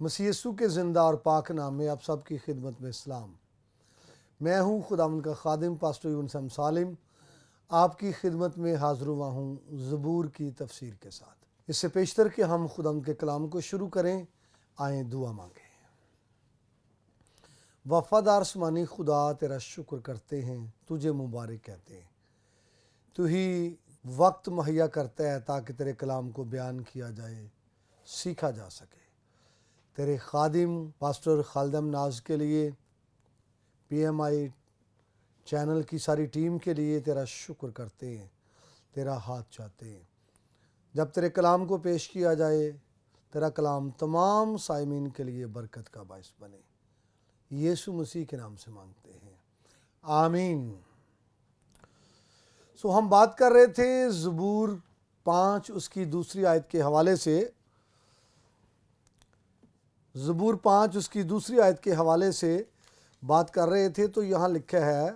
مسیح یسوع کے زندہ اور پاک نام میں آپ سب کی خدمت میں اسلام۔ میں ہوں خداوند کا خادم پاسٹر یونس احمد سالم، آپ کی خدمت میں حاضر ہوا ہوں زبور کی تفسیر کے ساتھ۔ اس سے پیشتر کہ ہم خداوند کے کلام کو شروع کریں، آئیں دعا مانگیں۔ وفادار آسمانی خدا، تیرا شکر کرتے ہیں، تجھے مبارک کہتے ہیں۔ تو ہی وقت مہیا کرتا ہے تاکہ تیرے کلام کو بیان کیا جائے، سیکھا جا سکے۔ تیرے خادم پاسٹر خالد ناز کے لیے، پی ایم آئی چینل کی ساری ٹیم کے لیے تیرا شکر کرتے ہیں، تیرا ہاتھ چاہتے ہیں۔ جب تیرے کلام کو پیش کیا جائے، تیرا کلام تمام سامعین کے لیے برکت کا باعث بنے۔ یسوع مسیح کے نام سے مانگتے ہیں، آمین۔ ہم بات کر رہے تھے زبور 5 اس کی دوسری آیت کے حوالے سے۔ زبور 5 اس کی دوسری آیت کے حوالے سے بات کر رہے تھے، تو یہاں لکھا ہے،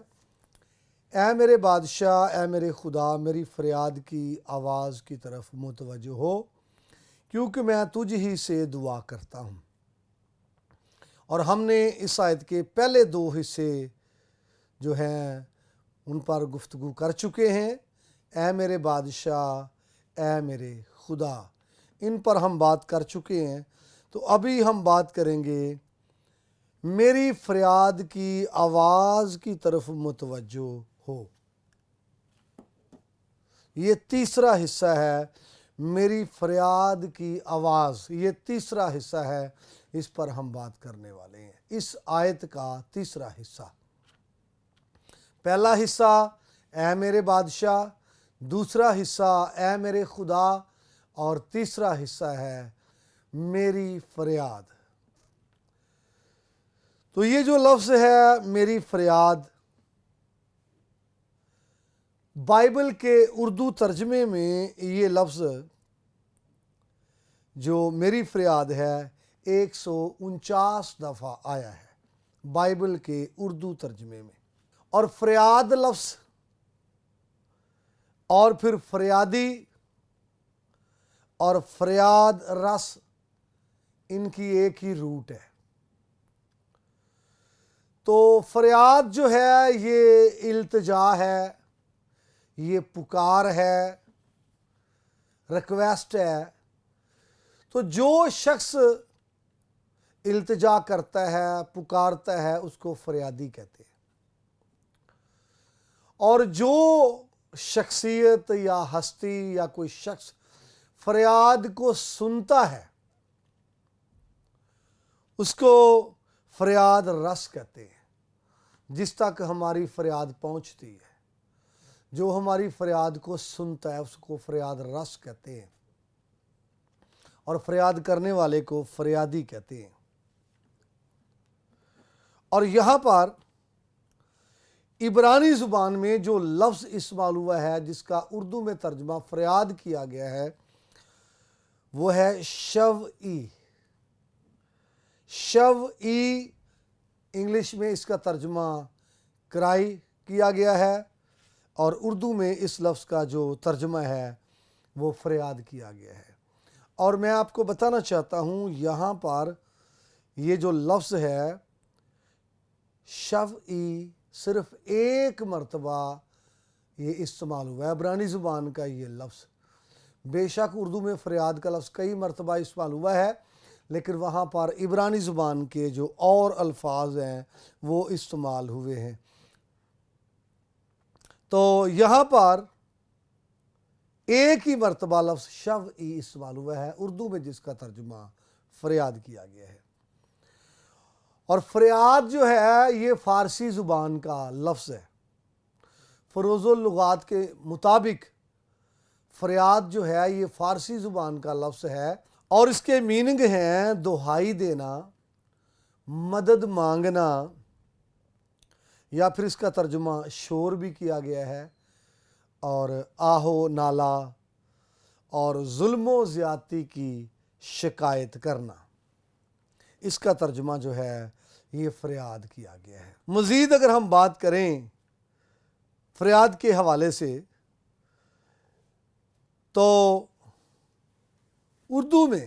اے میرے بادشاہ، اے میرے خدا، میری فریاد کی آواز کی طرف متوجہ ہو، کیونکہ میں تجھ ہی سے دعا کرتا ہوں۔ اور ہم نے اس آیت کے پہلے 2 حصے جو ہیں ان پر گفتگو کر چکے ہیں۔ اے میرے بادشاہ، اے میرے خدا، ان پر ہم بات کر چکے ہیں۔ تو ابھی ہم بات کریں گے میری فریاد کی آواز کی طرف متوجہ ہو۔ یہ تیسرا حصہ ہے، میری فریاد کی آواز، یہ تیسرا حصہ ہے، اس پر ہم بات کرنے والے ہیں۔ اس آیت کا تیسرا حصہ، پہلا حصہ اے میرے بادشاہ، دوسرا حصہ اے میرے خدا، اور تیسرا حصہ ہے میری فریاد۔ تو یہ جو لفظ ہے میری فریاد، بائبل کے اردو ترجمے میں یہ لفظ جو میری فریاد ہے 149 دفعہ آیا ہے بائبل کے اردو ترجمے میں۔ اور فریاد لفظ اور پھر فریادی اور فریاد رس، ان کی ایک ہی روٹ ہے۔ تو فریاد جو ہے یہ التجا ہے، یہ پکار ہے، ریکویسٹ ہے۔ تو جو شخص التجا کرتا ہے، پکارتا ہے، اس کو فریادی کہتے ہیں۔ اور جو شخصیت یا ہستی یا کوئی شخص فریاد کو سنتا ہے، اس کو فریاد رس کہتے ہیں۔ جس تک ہماری فریاد پہنچتی ہے، جو ہماری فریاد کو سنتا ہے، اس کو فریاد رس کہتے ہیں، اور فریاد کرنے والے کو فریادی کہتے ہیں۔ اور یہاں پر عبرانی زبان میں جو لفظ استعمال ہوا ہے، جس کا اردو میں ترجمہ فریاد کیا گیا ہے، وہ ہے شوعی۔ شوعی انگلش میں اس کا ترجمہ کرائی کیا گیا ہے، اور اردو میں اس لفظ کا جو ترجمہ ہے وہ فریاد کیا گیا ہے۔ اور میں آپ کو بتانا چاہتا ہوں، یہاں پر یہ جو لفظ ہے شوعی، صرف ایک مرتبہ یہ استعمال ہوا ہے عبرانی زبان کا یہ لفظ۔ بے شک اردو میں فریاد کا لفظ کئی مرتبہ استعمال ہوا ہے، لیکن وہاں پر عبرانی زبان کے جو اور الفاظ ہیں وہ استعمال ہوئے ہیں۔ تو یہاں پر ایک ہی مرتبہ لفظ شوعی استعمال ہوا ہے اردو میں، جس کا ترجمہ فریاد کیا گیا ہے۔ اور فریاد جو ہے یہ فارسی زبان کا لفظ ہے۔ فروز اللغات کے مطابق فریاد جو ہے یہ فارسی زبان کا لفظ ہے، اور اس کے میننگ ہیں دہائی دینا، مدد مانگنا، یا پھر اس کا ترجمہ شور بھی کیا گیا ہے، اور آہو نالا، اور ظلم و زیادتی کی شکایت کرنا۔ اس کا ترجمہ جو ہے یہ فریاد کیا گیا ہے۔ مزید اگر ہم بات کریں فریاد کے حوالے سے، تو اردو میں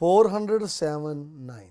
479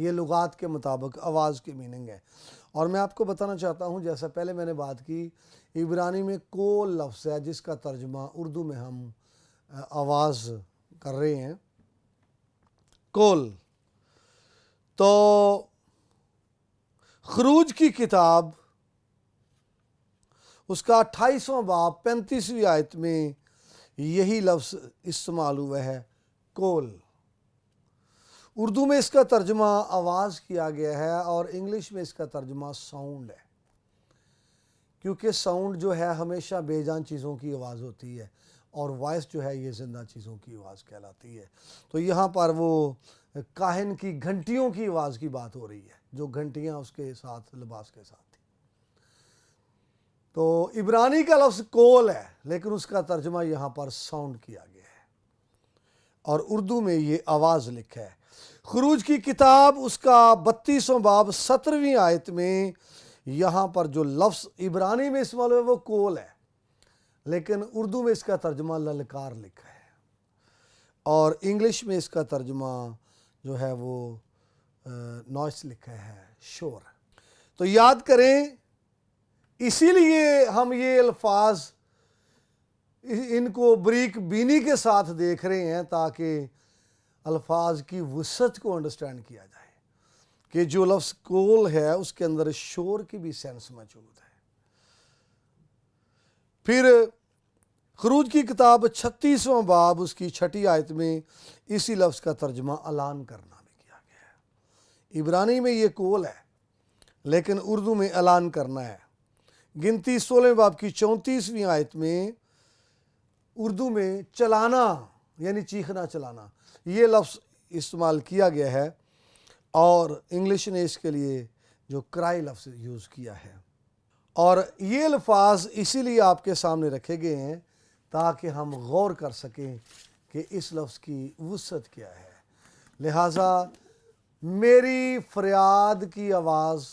یہ لغات کے مطابق آواز کی میننگ ہے۔ اور میں آپ کو بتانا چاہتا ہوں، جیسا پہلے میں نے بات کی، عبرانی میں کول لفظ ہے جس کا ترجمہ اردو میں ہم آواز کر رہے ہیں، کول۔ تو خروج کی کتاب اس کا 28واں باب 35ویں آیت میں یہی لفظ استعمال ہوا ہے، کول۔ اردو میں اس کا ترجمہ آواز کیا گیا ہے اور انگلش میں اس کا ترجمہ ساؤنڈ ہے، کیونکہ ساؤنڈ جو ہے ہمیشہ بے جان چیزوں کی آواز ہوتی ہے اور وائس جو ہے یہ زندہ چیزوں کی آواز کہلاتی ہے۔ تو یہاں پر وہ کاہن کی گھنٹیوں کی آواز کی بات ہو رہی ہے، جو گھنٹیاں اس کے ساتھ لباس کے ساتھ تھی۔ تو عبرانی کا لفظ کول ہے، لیکن اس کا ترجمہ یہاں پر ساؤنڈ کیا گیا ہے اور اردو میں یہ آواز لکھا ہے۔ خروج کی کتاب اس کا 32واں باب 17ویں آیت میں یہاں پر جو لفظ عبرانی میں استعمال ہوا وہ کول ہے، لیکن اردو میں اس کا ترجمہ للکار لکھا ہے اور انگلش میں اس کا ترجمہ جو ہے وہ نوائس لکھا ہے، شور۔ تو یاد کریں، اسی لیے ہم یہ الفاظ ان کو بریک بینی کے ساتھ دیکھ رہے ہیں تاکہ الفاظ کی وسعت کو انڈرسٹینڈ کیا جائے کہ جو لفظ کول ہے اس کے اندر شور کی بھی سینس موجود ہے۔ پھر خروج کی کتاب 36واں باب اس کی 6 آیت میں اسی لفظ کا ترجمہ اعلان کرنا بھی کیا گیا ہے۔ عبرانی میں یہ کول ہے، لیکن اردو میں اعلان کرنا ہے۔ گنتی 16 باب کی 34ویں آیت میں اردو میں چلانا یعنی چیخنا چلانا یہ لفظ استعمال کیا گیا ہے اور انگلش نے اس کے لیے جو کرائی لفظ یوز کیا ہے، اور یہ الفاظ اسی لیے آپ کے سامنے رکھے گئے ہیں تاکہ ہم غور کر سکیں کہ اس لفظ کی وسعت کیا ہے۔ لہٰذا میری فریاد کی آواز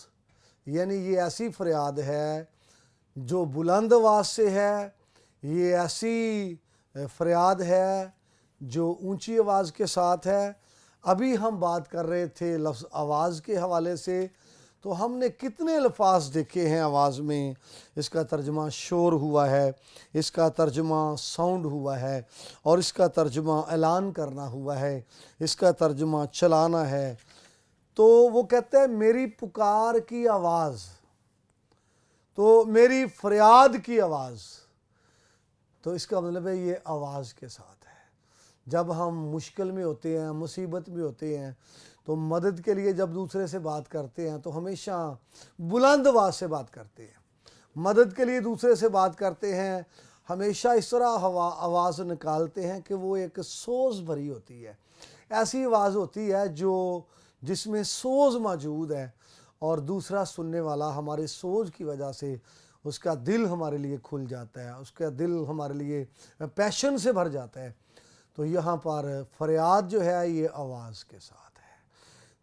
یعنی یہ ایسی فریاد ہے جو بلند آواز سے ہے، یہ ایسی فریاد ہے جو اونچی آواز کے ساتھ ہے۔ ابھی ہم بات کر رہے تھے لفظ آواز کے حوالے سے، تو ہم نے کتنے الفاظ دیکھے ہیں آواز میں۔ اس کا ترجمہ شور ہوا ہے، اس کا ترجمہ ساؤنڈ ہوا ہے، اور اس کا ترجمہ اعلان کرنا ہوا ہے، اس کا ترجمہ چلانا ہے۔ تو وہ کہتے ہیں میری پکار کی آواز، تو میری فریاد کی آواز، تو اس کا مطلب ہے یہ آواز کے ساتھ ہے۔ جب ہم مشکل میں ہوتے ہیں، مصیبت میں ہوتے ہیں، تو مدد کے لیے جب دوسرے سے بات کرتے ہیں تو ہمیشہ بلند آواز سے بات کرتے ہیں۔ مدد کے لیے دوسرے سے بات کرتے ہیں، ہمیشہ اس طرح آواز نکالتے ہیں کہ وہ ایک سوز بھری ہوتی ہے، ایسی آواز ہوتی ہے جس میں سوز موجود ہے، اور دوسرا سننے والا ہمارے سوز کی وجہ سے اس کا دل ہمارے لیے کھل جاتا ہے، اس کا دل ہمارے لیے پیشن سے بھر جاتا ہے۔ تو یہاں پر فریاد جو ہے یہ آواز کے ساتھ ہے۔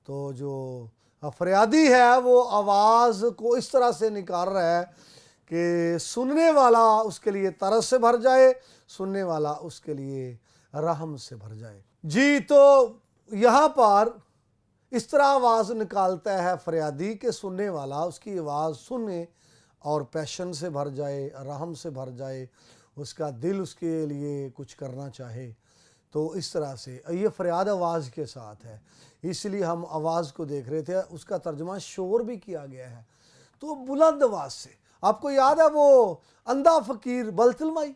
تو جو فریادی ہے وہ آواز کو اس طرح سے نکال رہا ہے کہ سننے والا اس کے لیے ترس سے بھر جائے، سننے والا اس کے لیے رحم سے بھر جائے۔ جی، تو یہاں پر اس طرح آواز نکالتا ہے فریادی کہ سننے والا اس کی آواز سنے اور پیشن سے بھر جائے، رحم سے بھر جائے، اس کا دل اس کے لیے کچھ کرنا چاہے۔ تو اس طرح سے یہ فریاد آواز کے ساتھ ہے، اس لیے ہم آواز کو دیکھ رہے تھے۔ اس کا ترجمہ شور بھی کیا گیا ہے، تو بلند آواز سے۔ آپ کو یاد ہے وہ اندھا فقیر بلتلمائی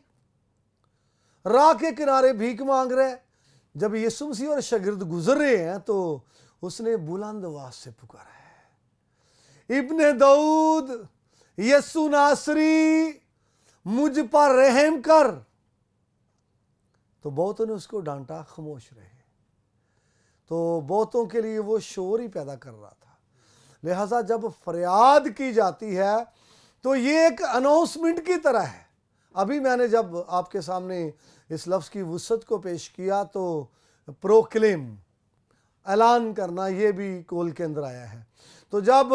راہ کے کنارے بھیک مانگ رہے، جب یسوع مسیح اور شاگرد گزر رہے ہیں تو اس نے بلند آواز سے پکارا ہے، ابن داؤد، یسوع ناصری، مجھ پر رحم کر۔ تو بہتوں نے اس کو ڈانٹا، خاموش رہے۔ تو بہتوں کے لیے وہ شور ہی پیدا کر رہا تھا۔ لہٰذا جب فریاد کی جاتی ہے تو یہ ایک اناؤنسمنٹ کی طرح ہے۔ ابھی میں نے جب آپ کے سامنے اس لفظ کی وسعت کو پیش کیا تو پروکلیم، اعلان کرنا، یہ بھی کول کے اندر آیا ہے۔ تو جب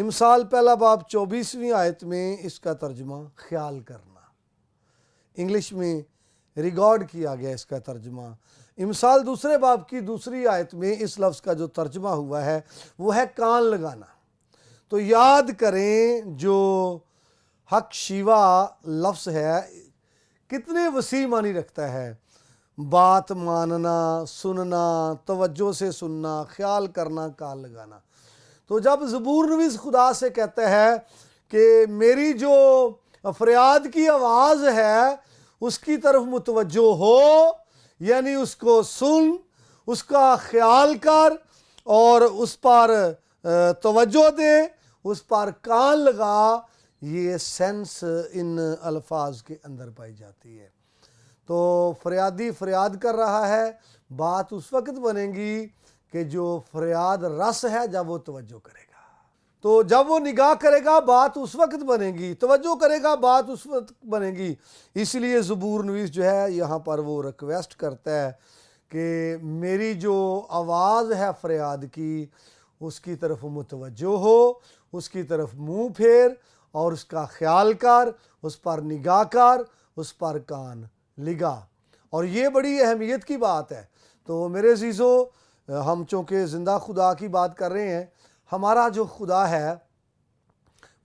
امثال پہلا باب 24ویں آیت میں اس کا ترجمہ خیال کرنا، انگلش میں ریگارڈ کیا گیا اس کا ترجمہ۔ امثال دوسرے باب کی دوسری آیت میں اس لفظ کا جو ترجمہ ہوا ہے وہ ہے کان لگانا۔ تو یاد کریں جو حق شیوا لفظ ہے کتنے وسیع معنی رکھتا ہے، بات ماننا، سننا، توجہ سے سننا، خیال کرنا، کان لگانا۔ تو جب زبور نویس خدا سے کہتا ہے کہ میری جو فریاد کی آواز ہے اس کی طرف متوجہ ہو، یعنی اس کو سن، اس کا خیال کر اور اس پر توجہ دے، اس پر کان لگا، یہ سینس ان الفاظ کے اندر پائی جاتی ہے۔ تو فریادی فریاد کر رہا ہے، بات اس وقت بنے گی کہ جو فریاد رس ہے جب وہ توجہ کرے گا، تو جب وہ نگاہ کرے گا بات اس وقت بنے گی، توجہ کرے گا بات اس وقت بنے گی۔ اس لیے زبور نویس جو ہے یہاں پر وہ ریکویسٹ کرتا ہے کہ میری جو آواز ہے فریاد کی اس کی طرف متوجہ ہو، اس کی طرف منہ پھیر اور اس کا خیال کر، اس پر نگاہ کر، اس پر کان لگا۔ اور یہ بڑی اہمیت کی بات ہے۔ تو میرے عزیزو، ہم چونکہ زندہ خدا کی بات کر رہے ہیں، ہمارا جو خدا ہے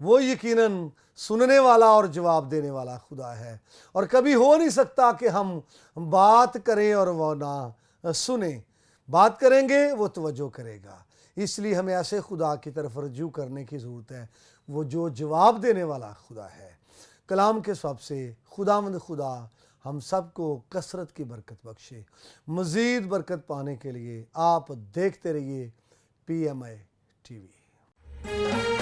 وہ یقیناً سننے والا اور جواب دینے والا خدا ہے، اور کبھی ہو نہیں سکتا کہ ہم بات کریں اور وہ نہ سنیں۔ بات کریں گے وہ توجہ کرے گا، اس لیے ہمیں ایسے خدا کی طرف رجوع کرنے کی ضرورت ہے، وہ جو جواب دینے والا خدا ہے۔ کلام کے سبب سے خداوند خدا ہم سب کو کثرت کی برکت بخشے۔ مزید برکت پانے کے لیے آپ دیکھتے رہیے PMI TV۔